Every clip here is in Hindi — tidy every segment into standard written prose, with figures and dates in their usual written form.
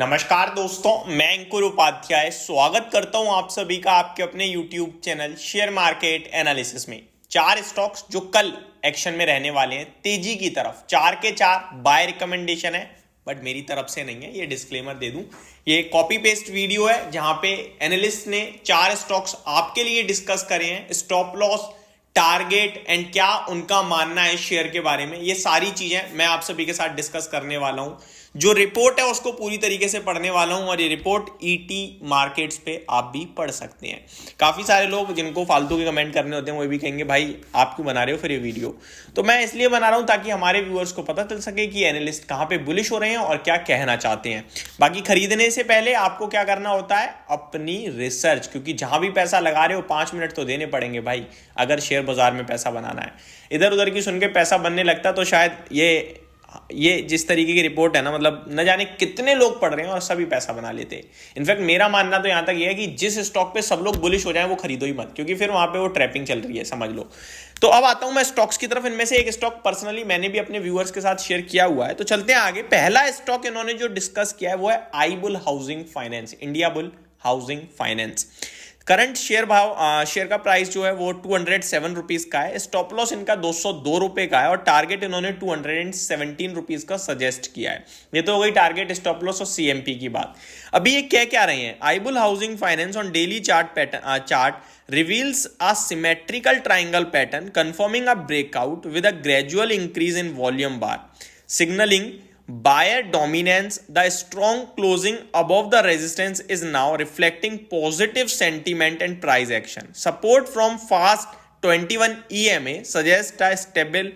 नमस्कार दोस्तों, मैं अंकुर उपाध्याय स्वागत करता हूं आप सभी का आपके अपने YouTube channel share market analysis में। चार स्टॉक्स जो कल एक्शन में रहने वाले हैं तेजी की तरफ, चार के चार बाय रिकमेंडेशन है, बट मेरी तरफ से नहीं है, ये डिस्क्लेमर दे दूं। ये कॉपी पेस्ट वीडियो है जहां पे एनालिस्ट ने चार स्टॉक्स आपके लिए डिस्कस करे हैं, स्टॉप लॉस, टारगेट एंड क्या उनका मानना है शेयर के बारे में। ये सारी चीजें मैं आप सभी के साथ डिस्कस करने वाला हूं। जो रिपोर्ट है उसको पूरी तरीके से पढ़ने वाला हूं और ये रिपोर्ट ईटी मार्केट्स पे आप भी पढ़ सकते हैं। काफी सारे लोग जिनको फालतू के कमेंट करने होते हैं वो भी कहेंगे भाई आप क्यों बना रहे हो फिर ये वीडियो। तो मैं इसलिए बना रहा हूं ताकि हमारे व्यूअर्स को पता चल सके कि एनालिस्ट कहां पे बुलिश हो रहे हैं और क्या कहना चाहते हैं। बाकी खरीदने से पहले आपको क्या करना होता है, अपनी रिसर्च, क्योंकि जहां भी पैसा लगा रहे हो 5 मिनट तो देने पड़ेंगे भाई अगर शेयर बाजार में पैसा बनाना है। इधर उधर की सुन के पैसा बनने लगता तो शायद ये जिस तरीके की रिपोर्ट है ना, मतलब न जाने कितने लोग पढ़ रहे हैं और सभी पैसा बना लेते हैं। इनफैक्ट मेरा मानना तो यहां तक ये है कि जिस स्टॉक पे सब लोग बुलिश हो जाएं वो खरीदो ही मत, क्योंकि फिर वहां पे वो ट्रैपिंग चल रही है, समझ लो। तो अब आता हूं मैं स्टॉक्स की तरफ। इनमें से एक स्टॉक पर्सनली मैंने भी अपने व्यूअर्स के साथ शेयर किया हुआ है, तो चलते हैं आगे। पहला स्टॉक इन्होंने जो डिस्कस किया है वो है Ibull housing finance, Indiabulls housing finance. Current share का प्राइस जो है वो 207 रुपीज का है। स्टॉप लॉस इनका 202 रुपए का है और टारगेट इन्होंने 217 रुपीज का सजेस्ट किया है। ये तो हो गई टारगेट, स्टॉप लॉस और सीएमपी की बात। अभी ये क्या रहे हैं, Ibull housing finance on daily chart reveals a symmetrical triangle pattern confirming a breakout with a gradual increase in volume bar, signaling buyer dominance. The strong closing above the resistance is now reflecting positive sentiment and price action. Support from fast 21 EMA suggests a stable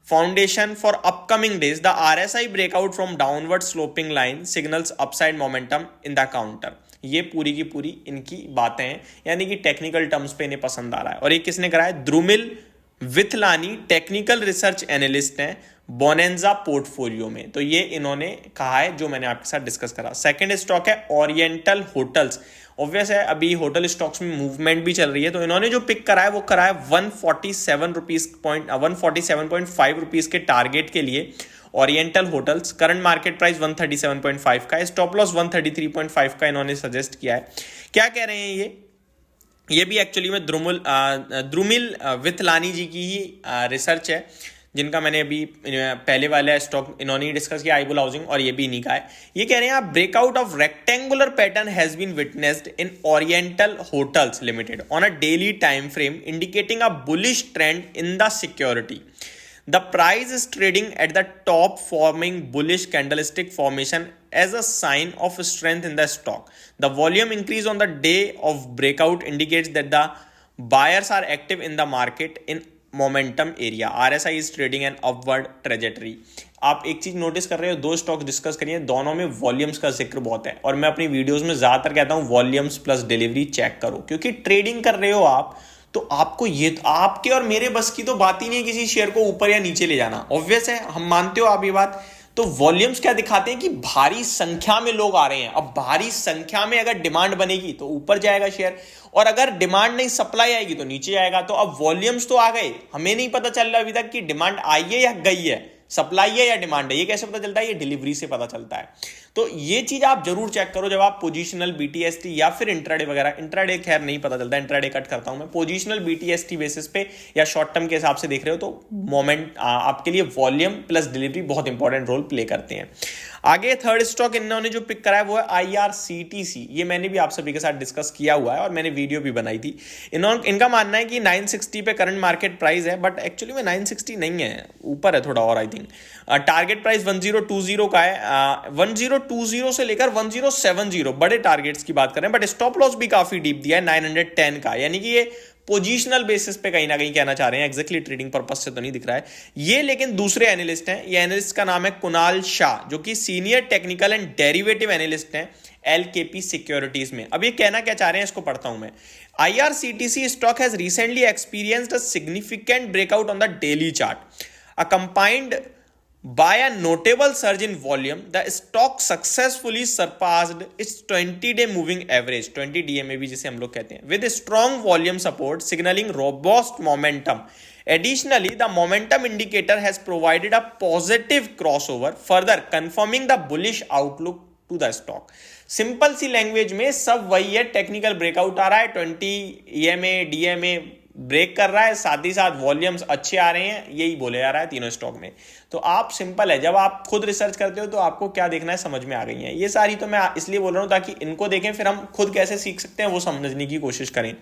foundation for upcoming days. The RSI breakout from downward sloping line signals upside momentum in the counter. ये पूरी की पूरी इनकी बातें हैं, यानी कि टेक्निकल टर्म्स पे इन्हें पसंद आ रहा है। और ये किसने करा है, द्रुमिल विथलानी टेक्निकल रिसर्च एनालिस्ट हैं बोनेंजा पोर्टफोलियो में। तो ये इन्होंने कहा है जो मैंने आपके साथ डिस्कस करा। सेकंड स्टॉक है ओरिएंटल होटल्स। ऑब्वियस है अभी होटल स्टॉक्स में मूवमेंट भी चल रही है, तो इन्होंने जो पिक करा है वो करा है 147.5 रुपीज के टारगेट के लिए oriental hotels. Current market price 137.5 का है, स्टॉप लॉस 133.5 का इन्होंने सजेस्ट किया है। क्या कह रहे हैं ये भी एक्चुअली में द्रुमिल विथलानी जी की ही रिसर्च है, जिनका मैंने अभी पहले वाला स्टॉक इन्होंने डिस्कस किया आईबुल हाउसिंग, और ये भी इन्हीं का है। ये कह रहे हैं breakout of rectangular pattern has been witnessed in Oriental Hotels Limited on a daily time frame indicating a bullish trend in the security. The price is trading at the top, forming bullish candlestick formation as a sign of strength in the stock. The volume increase on the day of breakout indicates that the buyers are active in the market in momentum area. RSI is trading an upward trajectory. आप एक चीज नोटिस कर रहे हो, दो स्टॉक डिस्कस करिए, दोनों में वॉल्यूम्स का जिक्र बहुत है, और मैं अपनी वीडियोस में ज्यादातर कहता हूं वॉल्यूम्स प्लस डिलीवरी चेक करो, क्योंकि ट्रेडिंग कर रहे हो आप तो आपको ये आपके और मेरे बस की तो बात ही नहीं है किसी शेयर को ऊपर या नीचे ले जाना। ऑब्वियस है, हम मानते हो आप ये बात। तो वॉल्यूम्स क्या दिखाते हैं कि भारी संख्या में लोग आ रहे हैं। अब भारी संख्या में अगर डिमांड बनेगी तो ऊपर जाएगा शेयर, और अगर डिमांड नहीं सप्लाई आएगी तो नीचे आएगा। तो अब वॉल्यूम्स तो आ गए, हमें नहीं पता चल रहा अभी तक कि डिमांड आई है या गई है, सप्लाई है या डिमांड है। ये कैसे पता चलता है, ये डिलीवरी से पता चलता है। तो ये चीज आप जरूर चेक करो जब आप पोजीशनल बीटीएसटी या फिर इंट्राडे वगैरह, इंट्राडे खैर नहीं पता चलता, इंट्राडे कट करता हूं मैं, पोजीशनल बीटीएसटी बेसिस पे या शॉर्ट टर्म के हिसाब से देख रहे हो तो मोमेंट आपके लिए वॉल्यूम प्लस डिलीवरी बहुत इंपॉर्टेंट रोल प्ले करते हैं। आगे थर्ड स्टॉक इन्होंने जो पिक करा है वो है आईआरसीटीसी। ये मैंने भी आप सभी के साथ डिस्कस किया हुआ है और मैंने वीडियो भी बनाई थी। इनका मानना है कि 960 पे करंट मार्केट प्राइस है, बट एक्चुअली में 960 नहीं है, ऊपर है थोड़ा और। आई थिंक टारगेट प्राइस 1020 का है, 1020 से लेकर 1070 बड़े टारगेट्स की बात करें, बट स्टॉप लॉस भी काफी डीप दिया है 910 का, यानी कि ये पोजीशनल बेसिस पे कहीं ना कहीं कहना चाह रहे हैं, एग्जैक्टली ट्रेडिंग पर्पस से तो नहीं दिख रहा है ये। लेकिन दूसरे एनालिस्ट हैं, ये एनालिस्ट का नाम है कुणाल शाह, जो कि senior technical and derivative analyst हैं एलकेपी सिक्योरिटीज में। अब ये कहना क्या चाह रहे हैं इसको पढ़ता हूं मैं। IRCTC stock has recently experienced a significant breakout on the daily chart, accompanied by a notable surge in volume. The stock successfully surpassed its 20-day moving average, 20 DMA भी जिसे हम लोग कहते हैं, with a strong volume support signaling robust momentum. Additionally, the momentum indicator has provided a positive crossover, further confirming the bullish outlook to the stock. Simple सी लैंग्वेज में सब वही है, टेक्निकल ब्रेकआउट आ रहा है, 20 EMA DMA ब्रेक कर रहा है, साथ ही साथ वॉल्यूम्स अच्छे आ रहे हैं, यही बोले जा रहा है तीनों स्टॉक में। तो आप सिंपल है, जब आप खुद रिसर्च करते हो तो आपको क्या देखना है समझ में आ गई है ये सारी। तो मैं इसलिए बोल रहा हूं ताकि इनको देखें, फिर हम खुद कैसे सीख सकते हैं वो समझने की कोशिश करें।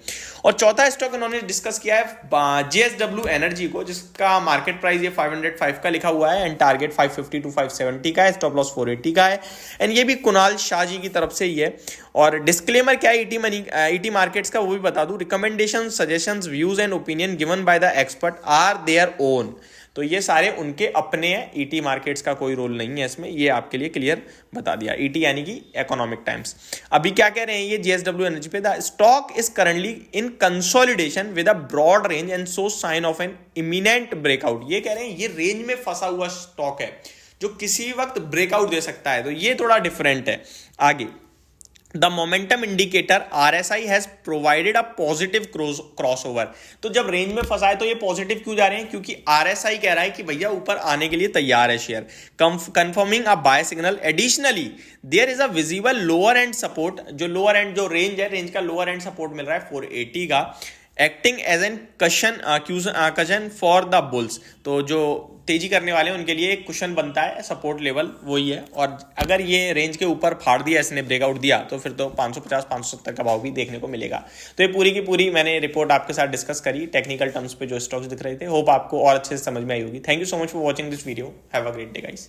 और चौथा स्टॉक इन्होंने डिस्कस किया है JSW एनर्जी को, जिसका मार्केट प्राइस ये 505 का लिखा हुआ है एंड टारगेट 550 to 570 का है, स्टॉप लॉस 480 का है एंड ये भी कुणाल शाह जी की तरफ से ही है। और डिस्क्लेमर क्या है ईटी मार्केट्स का वो भी बता दूं, recommendation suggestions views and opinion given by the expert are their own. तो ये सारे उनके अपने हैं, ईटी मार्केट्स का कोई रोल नहीं है इसमें, ये आपके लिए क्लियर बता दिया। ईटी यानी कि इकोनॉमिक टाइम्स। अभी क्या कह रहे हैं ये JSW एनर्जी पे, the stock is currently in consolidation with a broad range and shows sign of an imminent breakout. ये कह रहे हैं ये रेंज में फंसा हुआ स्टॉक है जो किसी वक्त ब्रेकआउट दे सकता है, तो ये थोड़ा डिफरेंट है। आगे, the momentum indicator RSI has provided a positive crossover. तो जब रेंज में फंसा है तो ये पॉजिटिव क्यों जा रहे हैं, क्योंकि RSI कह रहा है कि भैया ऊपर आने के लिए तैयार है share, confirming a buy signal. Additionally there is a visible lower end support, जो लोअर एंड जो रेंज है, रेंज का लोअर एंड सपोर्ट मिल रहा है 480 का, acting as an cushion for the bulls. तो जो तेजी करने वाले हैं उनके लिए एक कुशन बनता है, सपोर्ट लेवल वही है। और अगर ये रेंज के ऊपर फाड़ दिया, इसने ब्रेकआउट दिया, तो फिर तो 550 570 का भाव भी देखने को मिलेगा। तो ये पूरी की पूरी मैंने रिपोर्ट आपके साथ डिस्कस करी, टेक्निकल टर्म्स पे जो स्टॉक्स दिख रहे थे। होप आपको और अच्छे से समझ में आई होगी। Thank you so much for watching this video. Have a great day guys.